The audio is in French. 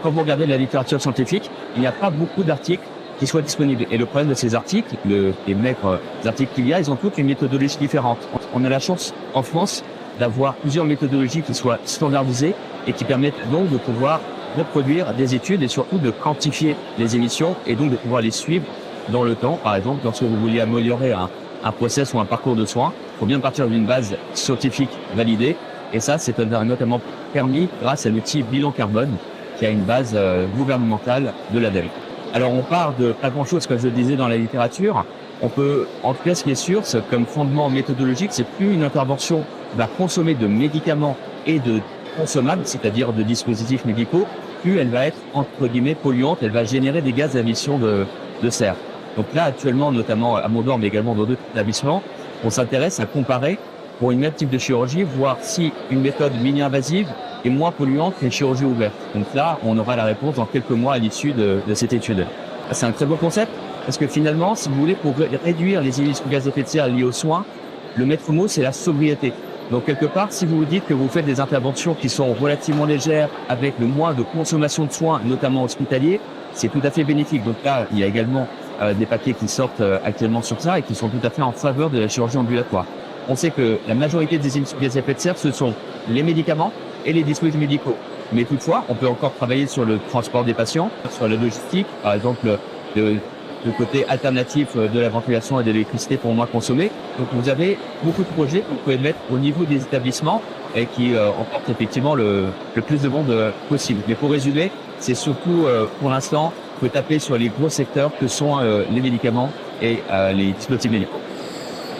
Quand vous regardez la littérature scientifique, il n'y a pas beaucoup d'articles qui soient disponibles. Et le problème de ces articles, les maigres articles qu'il y a, ils ont toutes une méthodologie différente. On a la chance, en France, d'avoir plusieurs méthodologies qui soient standardisées et qui permettent donc de pouvoir reproduire des études et surtout de quantifier les émissions et donc de pouvoir les suivre dans le temps. Par exemple, lorsque vous vouliez améliorer un process ou un parcours de soins, il faut bien partir d'une base scientifique validée. Et ça, c'est notamment permis grâce à l'outil bilan carbone, qui a une base gouvernementale de l'ADEME. Alors on part de pas grand-chose, comme je le disais, dans la littérature. On peut, en tout cas, ce qui est sûr, c'est comme fondement méthodologique, c'est plus une intervention va consommer de médicaments et de consommables, c'est-à-dire de dispositifs médicaux, plus elle va être, entre guillemets, polluante, elle va générer des gaz à émission de serre. Donc là, actuellement, notamment à Mondor, mais également dans d'autres établissements, on s'intéresse à comparer pour une même type de chirurgie, voir si une méthode mini-invasive est moins polluante qu'une chirurgie ouverte. Donc là, on aura la réponse dans quelques mois à l'issue de cette étude. C'est un très beau concept, parce que finalement, si vous voulez, pour réduire les émissions de gaz à effet de serre liées aux soins, le maître mot, c'est la sobriété. Donc quelque part, si vous vous dites que vous faites des interventions qui sont relativement légères, avec le moins de consommation de soins, notamment hospitaliers, c'est tout à fait bénéfique. Donc là, il y a également des papiers qui sortent actuellement sur ça et qui sont tout à fait en faveur de la chirurgie ambulatoire. On sait que la majorité des émissions de gaz à effet de serre, ce sont les médicaments et les dispositifs médicaux. Mais toutefois, on peut encore travailler sur le transport des patients, sur la logistique, par exemple le côté alternatif de la ventilation et de l'électricité pour moins consommer. Donc vous avez beaucoup de projets que vous pouvez mettre au niveau des établissements et qui emportent effectivement le plus de monde possible. Mais pour résumer, c'est surtout pour l'instant, il faut taper sur les gros secteurs que sont les médicaments et les dispositifs médicaux.